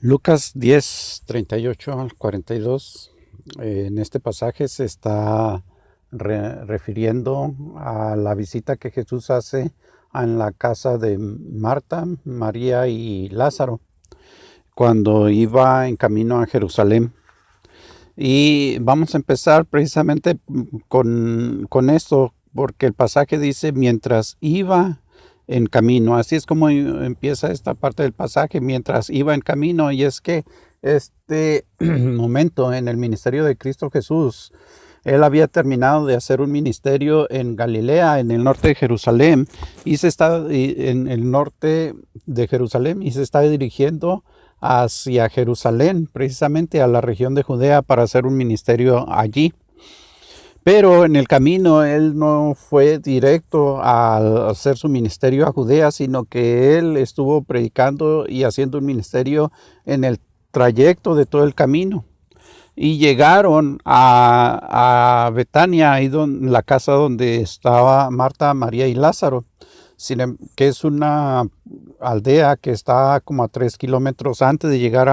Lucas 10, 38 al 42. En este pasaje se está refiriendo a la visita que Jesús hace en la casa de Marta, María y Lázaro, cuando iba en camino a Jerusalén. Y vamos a empezar precisamente con esto, porque el pasaje dice, mientras iba en camino. Así es como empieza esta parte del pasaje, mientras iba en camino. Y es que este momento en el ministerio de Cristo Jesús, él había terminado de hacer un ministerio en Galilea, en el norte de Jerusalén, y se está en el norte de Jerusalén, y se está dirigiendo hacia Jerusalén, precisamente a la región de Judea, para hacer un ministerio allí. Pero en el camino él no fue directo a hacer su ministerio a Judea, sino que él estuvo predicando y haciendo un ministerio en el trayecto de todo el camino. Y llegaron a Betania, ahí la casa donde estaba Marta, María y Lázaro, que es una aldea que está como a 3 kilómetros antes de llegar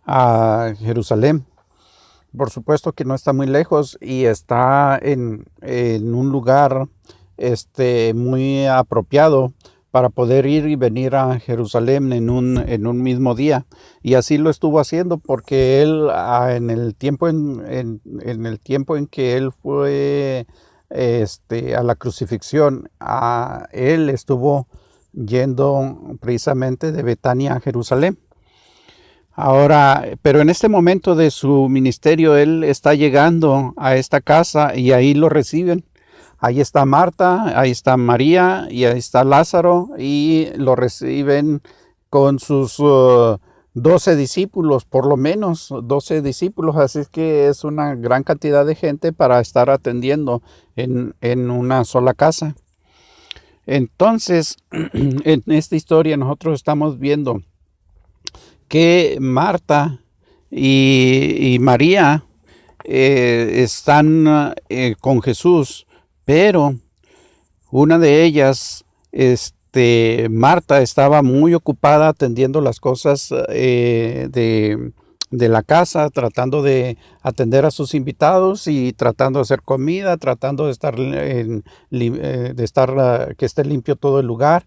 a Jerusalén. Por supuesto que no está muy lejos y está en un lugar muy apropiado para poder ir y venir a Jerusalén en un mismo día. Y así lo estuvo haciendo porque él en el tiempo en el tiempo en que él fue a la crucifixión, él estuvo yendo precisamente de Betania a Jerusalén. Ahora, pero en este momento de su ministerio, él está llegando a esta casa y ahí lo reciben. Ahí está Marta, ahí está María y ahí está Lázaro y lo reciben con sus 12 discípulos, por lo menos 12 discípulos. Así es que es una gran cantidad de gente para estar atendiendo en una sola casa. Entonces, en esta historia nosotros estamos viendo que Marta y María están con Jesús, pero una de ellas, Marta, estaba muy ocupada atendiendo las cosas de la casa, tratando de atender a sus invitados y tratando de hacer comida, tratando de estar, que esté limpio todo el lugar.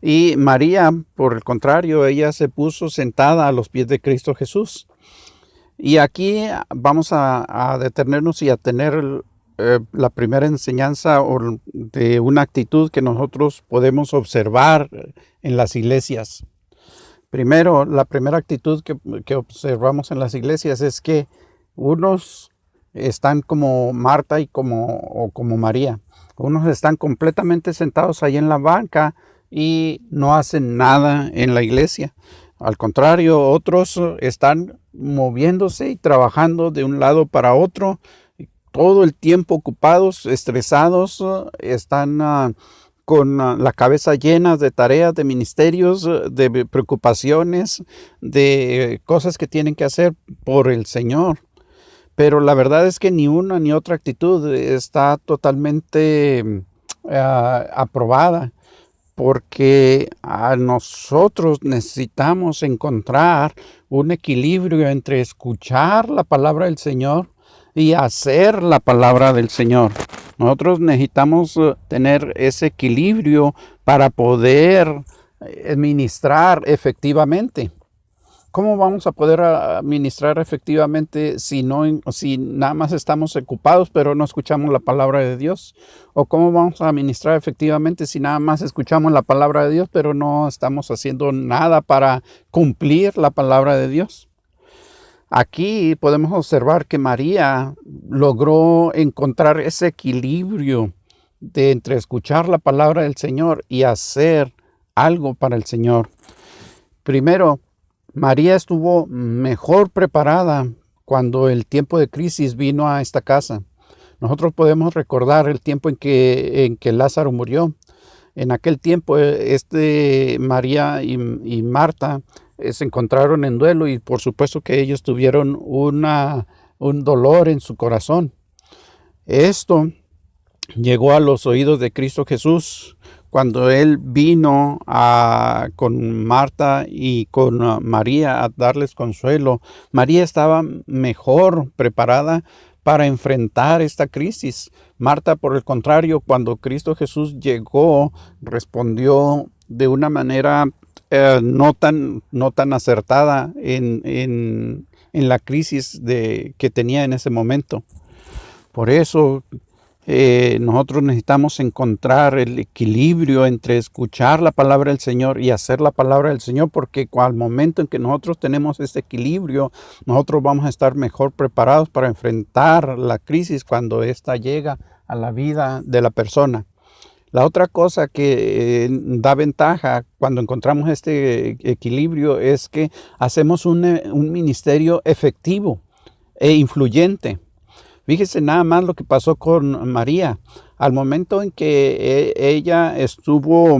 Y María, por el contrario, ella se puso sentada a los pies de Cristo Jesús. Y aquí vamos a detenernos y a tener la primera enseñanza de una actitud que nosotros podemos observar en las iglesias. Primero, la primera actitud que observamos en las iglesias es que unos están como Marta y como María. Unos están completamente sentados ahí en la banca y no hacen nada en la iglesia. Al contrario, otros están moviéndose y trabajando de un lado para otro, todo el tiempo ocupados, estresados, están con la cabeza llena de tareas, de ministerios, de preocupaciones, de cosas que tienen que hacer por el Señor. Pero la verdad es que ni una ni otra actitud está totalmente aprobada, porque a nosotros necesitamos encontrar un equilibrio entre escuchar la palabra del Señor y hacer la palabra del Señor. Nosotros necesitamos tener ese equilibrio para poder ministrar efectivamente. ¿Cómo vamos a poder administrar efectivamente si nada más estamos ocupados pero no escuchamos la palabra de Dios? ¿O cómo vamos a administrar efectivamente si nada más escuchamos la palabra de Dios pero no estamos haciendo nada para cumplir la palabra de Dios? Aquí podemos observar que María logró encontrar ese equilibrio entre escuchar la palabra del Señor y hacer algo para el Señor. Primero, María estuvo mejor preparada cuando el tiempo de crisis vino a esta casa. Nosotros podemos recordar el tiempo en que Lázaro murió. En aquel tiempo, María y Marta se encontraron en duelo y por supuesto que ellos tuvieron un dolor en su corazón. Esto llegó a los oídos de Cristo Jesús cuando Él vino con Marta y con María a darles consuelo, María estaba mejor preparada para enfrentar esta crisis. Marta, por el contrario, cuando Cristo Jesús llegó, respondió de una manera no tan acertada en la crisis que tenía en ese momento. Por eso nosotros necesitamos encontrar el equilibrio entre escuchar la palabra del Señor y hacer la palabra del Señor, porque al momento en que nosotros tenemos este equilibrio, nosotros vamos a estar mejor preparados para enfrentar la crisis cuando ésta llega a la vida de la persona. La otra cosa que da ventaja cuando encontramos este equilibrio es que hacemos un ministerio efectivo e influyente. Fíjese nada más lo que pasó con María. Al momento en que ella estuvo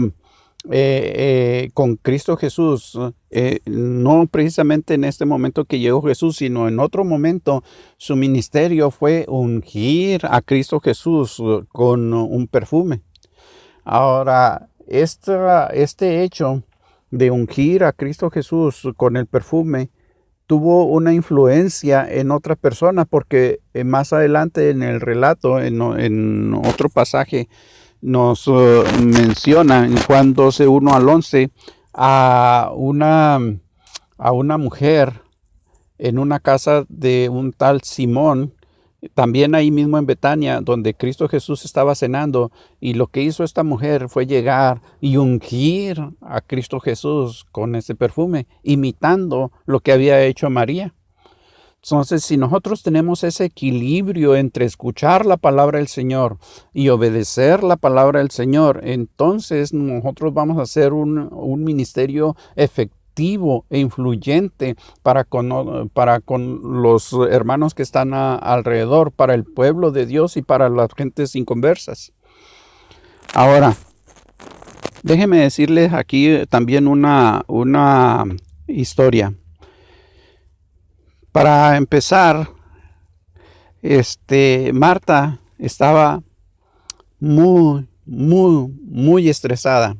con Cristo Jesús, no precisamente en este momento que llegó Jesús, sino en otro momento, su ministerio fue ungir a Cristo Jesús con un perfume. Ahora, este hecho de ungir a Cristo Jesús con el perfume tuvo una influencia en otra persona, porque más adelante en el relato, en otro pasaje, nos menciona en Juan 12, 1 al 11, a una mujer en una casa de un tal Simón, también ahí mismo en Betania, donde Cristo Jesús estaba cenando, y lo que hizo esta mujer fue llegar y ungir a Cristo Jesús con ese perfume, imitando lo que había hecho María. Entonces, si nosotros tenemos ese equilibrio entre escuchar la palabra del Señor y obedecer la palabra del Señor, entonces nosotros vamos a hacer un ministerio efectivo e influyente para con los hermanos que están alrededor, para el pueblo de Dios y para las gentes inconversas. Ahora, déjenme decirles aquí también una historia. Para empezar, Marta estaba muy estresada.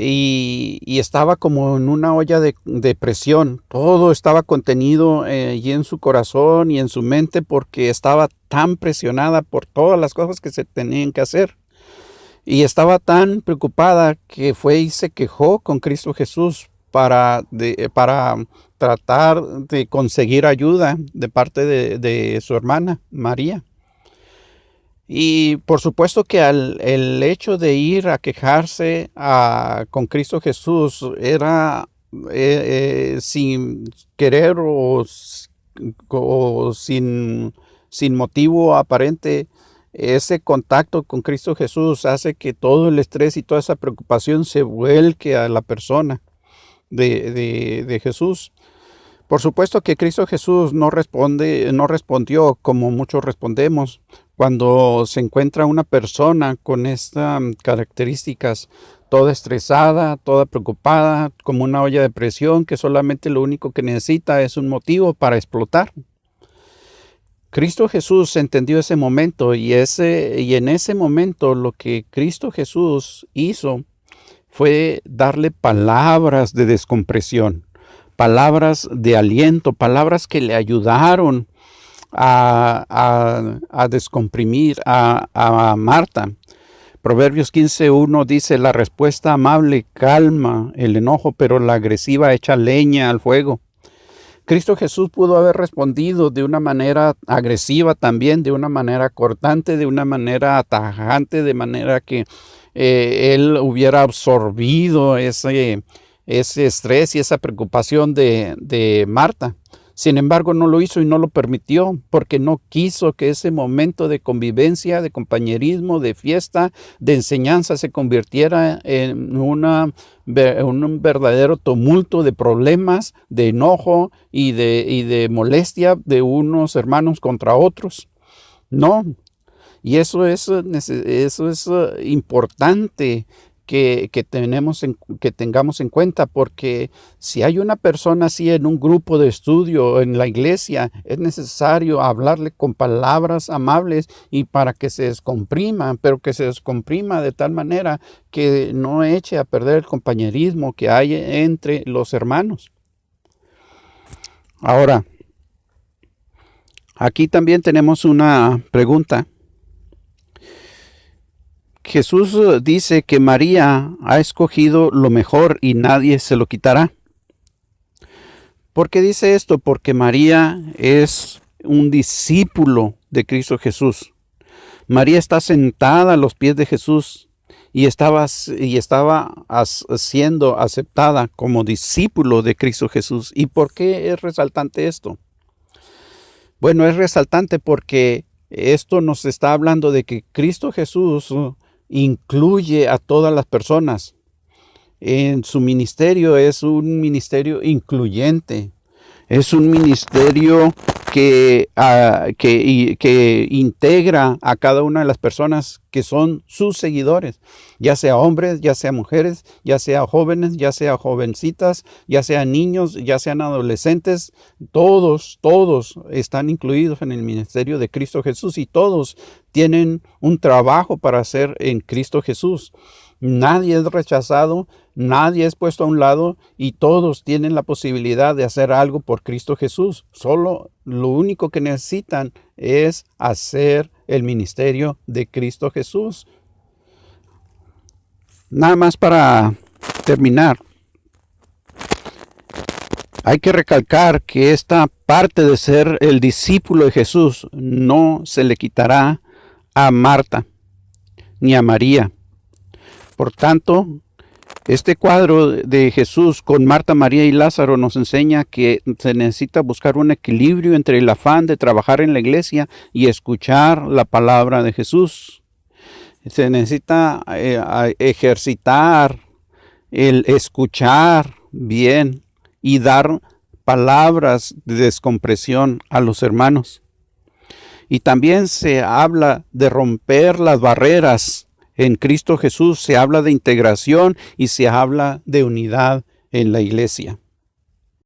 Y estaba como en una olla de presión. Todo estaba contenido y en su corazón y en su mente, porque estaba tan presionada por todas las cosas que se tenían que hacer. Y estaba tan preocupada que fue y se quejó con Cristo Jesús para tratar de conseguir ayuda de parte de su hermana María. Y por supuesto que el hecho de ir a quejarse con Cristo Jesús era sin querer o sin motivo aparente. Ese contacto con Cristo Jesús hace que todo el estrés y toda esa preocupación se vuelque a la persona de Jesús. Por supuesto que Cristo Jesús no respondió como muchos respondemos cuando se encuentra una persona con estas características, toda estresada, toda preocupada, como una olla de presión, que solamente lo único que necesita es un motivo para explotar. Cristo Jesús entendió ese momento y en ese momento lo que Cristo Jesús hizo fue darle palabras de descompresión, palabras de aliento, palabras que le ayudaron a descomprimir a Marta. Proverbios 15:1 dice: la respuesta amable calma el enojo, pero la agresiva echa leña al fuego. Cristo Jesús pudo haber respondido de una manera agresiva también, de una manera cortante, de una manera atajante, de manera que él hubiera absorbido ese estrés y esa preocupación de Marta. Sin embargo, no lo hizo y no lo permitió, porque no quiso que ese momento de convivencia, de compañerismo, de fiesta, de enseñanza se convirtiera en un verdadero tumulto de problemas, de enojo y de molestia de unos hermanos contra otros. No. Y eso es importante, que tengamos en cuenta, porque si hay una persona así en un grupo de estudio en la iglesia, es necesario hablarle con palabras amables y para que se descomprima, pero que se descomprima de tal manera que no eche a perder el compañerismo que hay entre los hermanos. Ahora, aquí también tenemos una pregunta. Jesús dice que María ha escogido lo mejor y nadie se lo quitará. ¿Por qué dice esto? Porque María es un discípulo de Cristo Jesús. María está sentada a los pies de Jesús y estaba siendo aceptada como discípulo de Cristo Jesús. ¿Y por qué es resaltante esto? Bueno, es resaltante porque esto nos está hablando de que Cristo Jesús incluye a todas las personas. En su ministerio es un ministerio incluyente. Es un ministerio que integra a cada una de las personas que son sus seguidores, ya sea hombres, ya sea mujeres, ya sea jóvenes, ya sea jovencitas, ya sean niños, ya sean adolescentes. Todos están incluidos en el ministerio de Cristo Jesús y todos tienen un trabajo para hacer en Cristo Jesús. Nadie es rechazado, nadie es puesto a un lado y todos tienen la posibilidad de hacer algo por Cristo Jesús. Solo lo único que necesitan es hacer el ministerio de Cristo Jesús. Nada más para terminar. Hay que recalcar que esta parte de ser el discípulo de Jesús no se le quitará a Marta ni a María. Por tanto, este cuadro de Jesús con Marta, María y Lázaro nos enseña que se necesita buscar un equilibrio entre el afán de trabajar en la iglesia y escuchar la palabra de Jesús. Se necesita ejercitar el escuchar bien y dar palabras de descompresión a los hermanos. Y también se habla de romper las barreras. En Cristo Jesús se habla de integración y se habla de unidad en la iglesia.